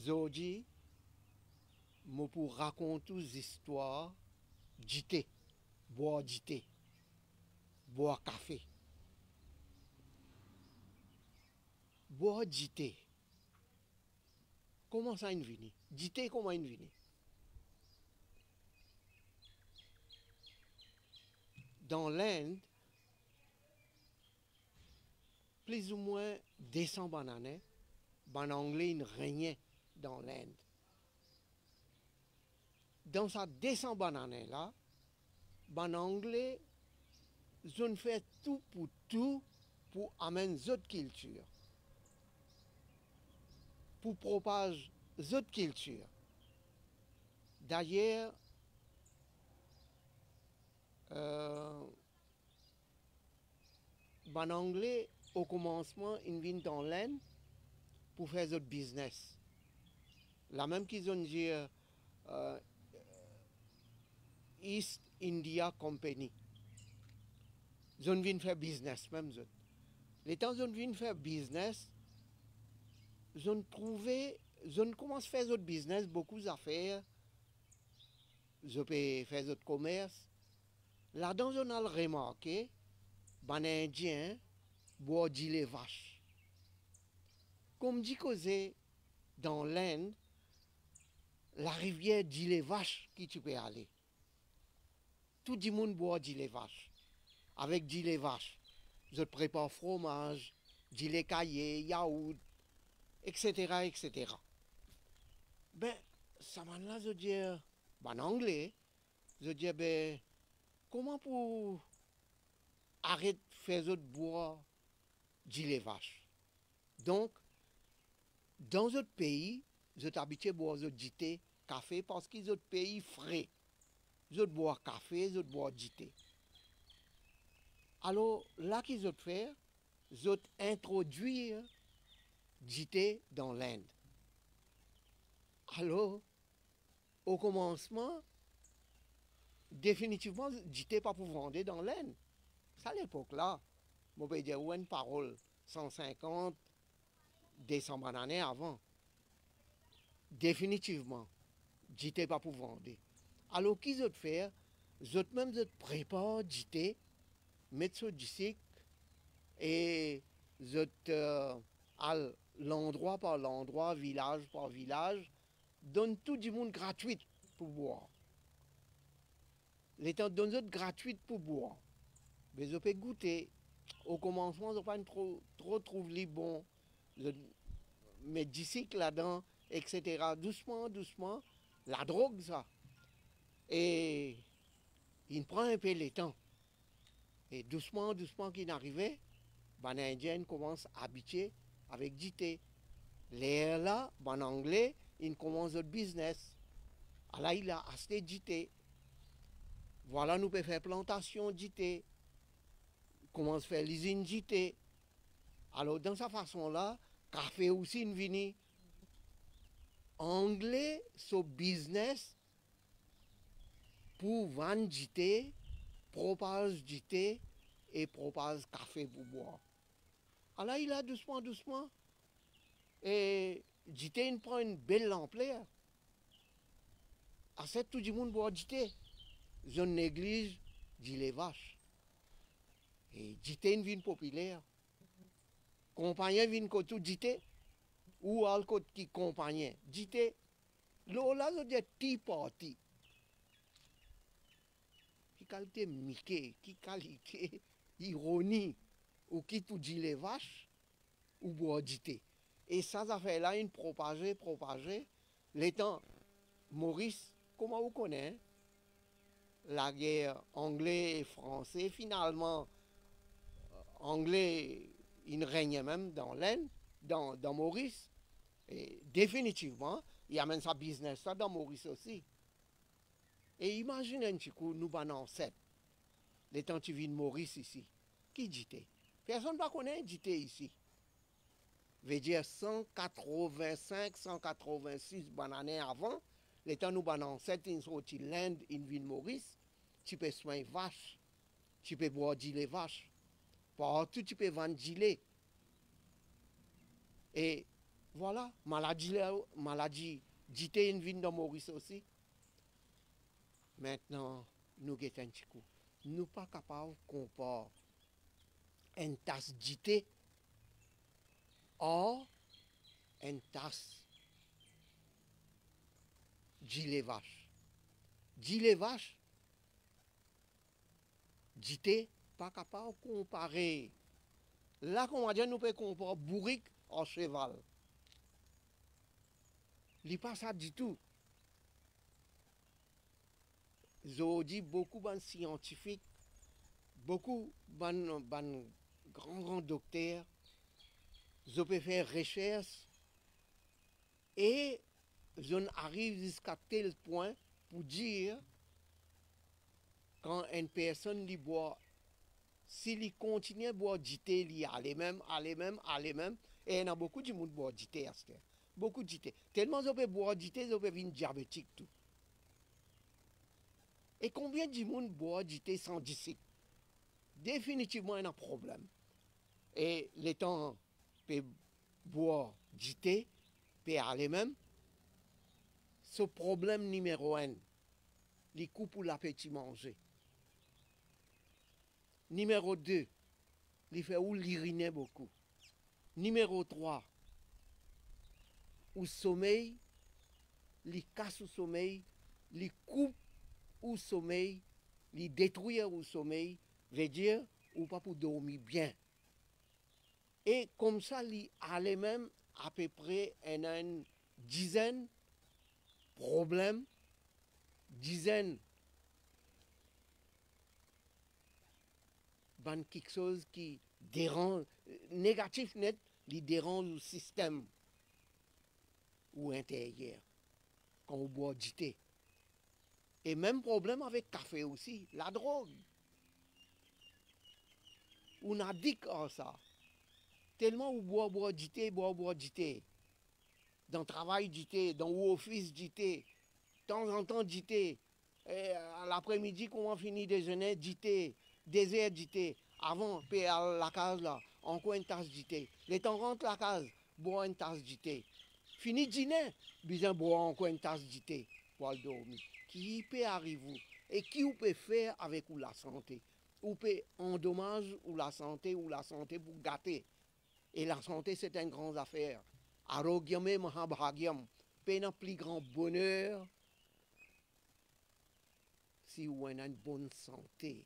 Aujourd'hui, je pour raconter des histoires d'ité, boire d'ité, boire café. Boire d'ité. Comment ça une vini? D'ité, comment une vini? Dans l'Inde, plus ou moins 200 bananes, ban anglais il régnait dans l'Inde. Dans sa 200 bananes là, ban anglais, ils ont fait tout pour amener d'autres cultures, pour propager d'autres cultures. D'ailleurs, ban anglais, au commencement, ils viennent dans l'Inde pour faire d'autres business. La même qu'ils ont dit East India Company. Ils ont viennent faire business, même eux. Les temps ils ont viennent faire business, ils ont trouvé, ils ont commencé à faire d'autres business, beaucoup d'affaires, ils ont fait d'autres commerces. Là-dedans, on a remarqué, les Indiens boivent les vaches. Comme dit causé dans l'Inde, la rivière dit les vaches qui tu peux aller. Tout le monde boit dit les vaches. Avec dit les vaches, je prépare fromage, dit les cahiers, yaourt, etc., etc. Ben, ça m'a là, je dis, en anglais, je dis, ben, comment pour arrêter de faire autres boire dit les vaches? Donc, dans d'autres pays, je habitué à boire du thé, café, parce qu'ils ont pays frais. Ils boivent café, ils boivent du thé. Alors, là qu'ils ont fait, ils ont introduit du thé dans l'Inde. Alors, au commencement, définitivement, du thé pas pour vendre dans l'Inde. C'est à l'époque là, je peux dire une parole, 150, 200 bananes avant. Définitivement, du thé pas pour vendre. Alors, qu'ils ont fait, ils ont même préparé du thé, mettre sur du sucre et ils à l'endroit par l'endroit, village par village, donne tout du monde gratuit pour boire. Les temps donne autres gratuit pour boire. Mais je peux goûter. Au commencement, je ne pas trop trouvé bon. Je mets du cycle là-dedans, etc. Doucement, doucement. La drogue, ça. Et il prend un peu le temps. Et doucement, doucement qu'il arrivait, ben, les Indiens commencent à habiter avec du thé. Les là, en anglais, ils commencent le business. Alors, il a acheté du thé. Voilà, nous pouvons faire plantation du thé. Commence à faire l'usine du thé. Alors, dans sa façon-là, café aussi, une vini. Anglais, ce business pour vendre du thé, propage du thé et propage café pour boire. Alors, il a doucement, doucement. Et du thé, il prend une belle ampleur. À tout le monde boit du thé. Je néglige du les vaches. Et du thé, une ville populaire. Compagnie vient tout du thé. Ou alcool qui compagnie. Du thé. Là, je dis tea party. Qui qualité Mickey, qui qualité ironie. Ou qui tout dit les vaches, ou boire du thé. Et ça fait là une propagée. Les temps, Maurice, comment vous connaissez la guerre anglais et français, finalement, anglais, il régnait même dans l'Inde, dans Maurice. Et définitivement, il y a même sa business ça dans Maurice aussi. Et imaginez un petit coup, nous banons 7. Les temps tu vis de Maurice ici. Qui dit? Personne ne connaît dit ici. Veut dire 185, 186 bananes avant. Les temps nous banons 7, ils sont sortis l'Inde, ils vivent de Maurice. Tu peux soigner vaches. Tu peux boire du lait vache. Partout tu peux vendre du lait. Et Voilà, maladie d'ité une vine dans Maurice aussi. Maintenant, nous guettons un petit coup. Nous pas capables de comparer une tasse d'ité or une tasse gilet vache. Gilet vache, d'ité, pas capable de comparer. Là, qu'on va dire, nous pouvons comparer bourrique en cheval. Il n'est pas ça du tout. Je dis beaucoup de scientifiques, beaucoup de grands docteurs, je peux faire recherche et je n'arrive jusqu'à tel point pour dire quand une personne lui boit, s'il continue à boire du thé, il aller même, et il y a beaucoup de monde qui boit du thé à ce temps. Beaucoup de thé. Tellement je peux boire du thé, je peux devenir diabétique tout. Et combien de monde boit du thé sans disciple? Définitivement, il y a un problème. Et les temps peut boire du thé, peut aller même. Ce problème numéro un, les coups pour l'appétit manger. Numéro 2, il fait ou l'uriner beaucoup. Numéro 3, ou sommeil, il casse au sommeil, il coupe au sommeil, il détruit au sommeil, veut dire ou pas pour dormir bien. Et comme ça, il allait même à peu près une dizaine de problèmes, dizaine de quelque chose qui dérange, négatif net, il dérange le système ou intérieur quand on boit du thé. Et même problème avec le café aussi, la drogue. On addict à ça. Tellement on boit du thé, boit du thé. Dans le travail du thé, dans l'office du thé, de temps en temps du thé. Et à l'après-midi, quand on finit déjeuner, du thé, désert du thé. Avant, puis à la case là, encore une tasse du thé. Les temps rentre la case, boire une tasse du thé. Fini dîner, besoin boire encore une tasse du thé pour dormir. Qui peut arriver et qui peut faire avec la santé? Ou peut endommager la santé pour gâter. Et la santé, c'est une grande affaire. Arogyame mahabhagyam, c'est un plus grand bonheur si vous avez une bonne santé.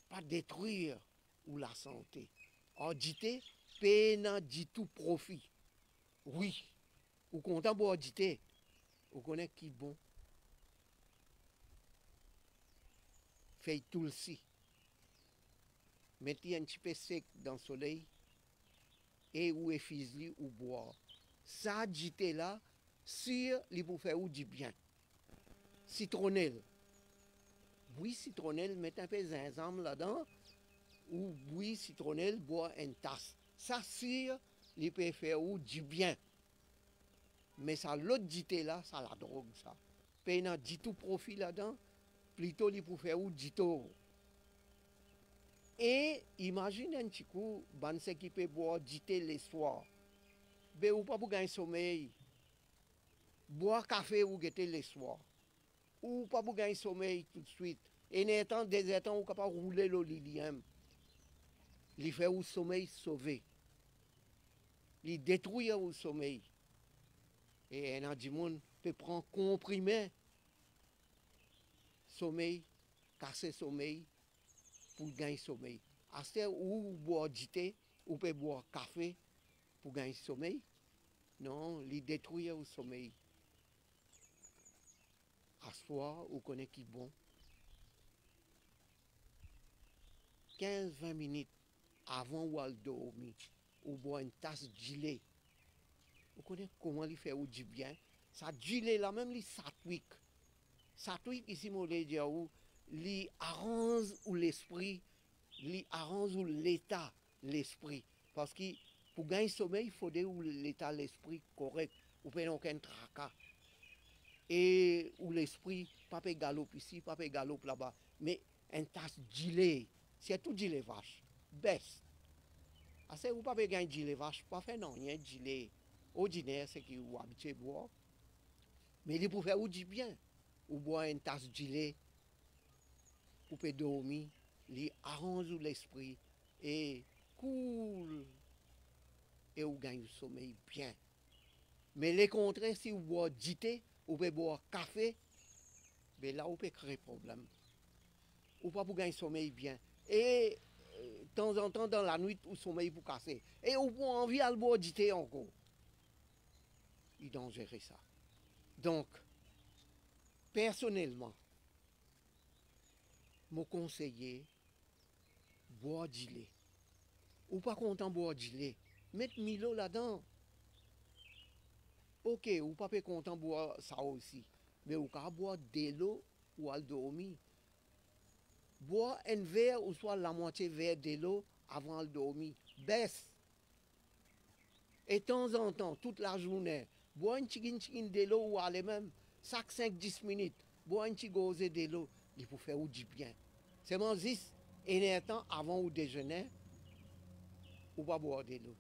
Pas détruire ou la santé. En dité, pas du tout profit. Oui, vous comptez boire dité, vous connaissez qui bon. Fait tout le si. Mettez un petit peu sec dans le soleil et ou effisli ou boire. Ça, dité là, sûr, il vous fait ou du bien. Citronnelle. Oui, citronnelle, mettez un peu de gingembre là-dedans. Ou oui, citronnelle, boire une tasse. Ça, sûr, il peut faire ou du bien. Mais ça, l'autre dité là, ça la drogue, ça. Il n'y a du tout profit là-dedans. Plutôt, il peut faire ou du tout. Et imagine un petit coup, ban ce qui peut boire du thé le soir. Ben, ou pas pour gagner sommeil. Boire café ou guetter le soir. Ou pas pour gagner sommeil tout de suite. Et n'étant des temps, ou capable de rouler le lilium. Il fait au sommeil sauvé. Il détruit au sommeil. Et un du monde peut prendre comprimé sommeil, casser sommeil pour gagner sommeil. À ce temps où boire du thé, ou peut boire café pour gagner sommeil. Non, il détruit au sommeil. À soir, on connaît qui bon. 15-20 minutes avant ou à dormir, ou boire une tasse de lait. Vous connaissez comment il fait du bien. Ça gilet là même, il s'atwick. S'atwick ici, mon dire où il arrange l'esprit, il arrange l'état, l'esprit. Parce que pour gagner sommeil, il faut l'état, l'esprit correct. Ou pas aucun tracas. Et où l'esprit, pas galope ici, pas galope là-bas. Mais une tasse de gilet, c'est tout gilet vache. Best. Assez ou pas gagner gilet vache, pas faire non, rien gilet ordinaire, c'est qui ou habitué boire. Mais il pour faire ou dit bien. Ou boire une tasse de gilet, ou peut dormir, il arrange l'esprit et cool et ou gagne le sommeil bien. Mais les contraires, si vous boire du thé, ou peut boire café, ben là, vous peut créer problème. Ou pas pour gagner sommeil bien. Et de temps en temps, dans la nuit, ou sommeil pour casser. Et ou pour envie à boire du thé encore. Il doit gérer ça. Donc, personnellement, me conseiller boire du lait. Ou pas content boire du lait. Mettre Milo là-dedans. Ok, ou pas content boire ça aussi. Mais ou pas boire de l'eau ou à dormir. Boire un verre ou soit la moitié verre de l'eau avant de dormir. Baisse. Et de temps en temps, toute la journée, boire un petit de l'eau ou aller même, chaque 5-10 minutes, boire un petit gose de l'eau, il faut faire du bien. C'est mon 10 et temps avant ou déjeuner, ou pas boire de l'eau.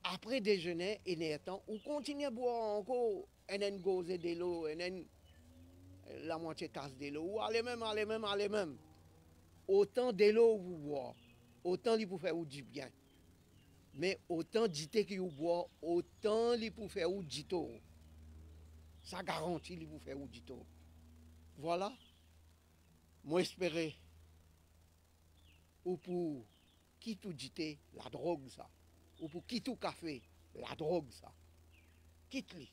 Après déjeuner, et temps, ou continuer à boire encore un gose de l'eau, la moitié tasse de l'eau, ou aller même. Autant de l'eau vous boire, autant il faut faire du bien. Mais autant d'ité que vous boire, autant il faut faire du tout. Ça garantit qu'il faut faire du tout. Voilà. Moi espérer ou pour qui tout dité la drogue ça. Ou pour qui tout café la drogue ça. Quitte-lui.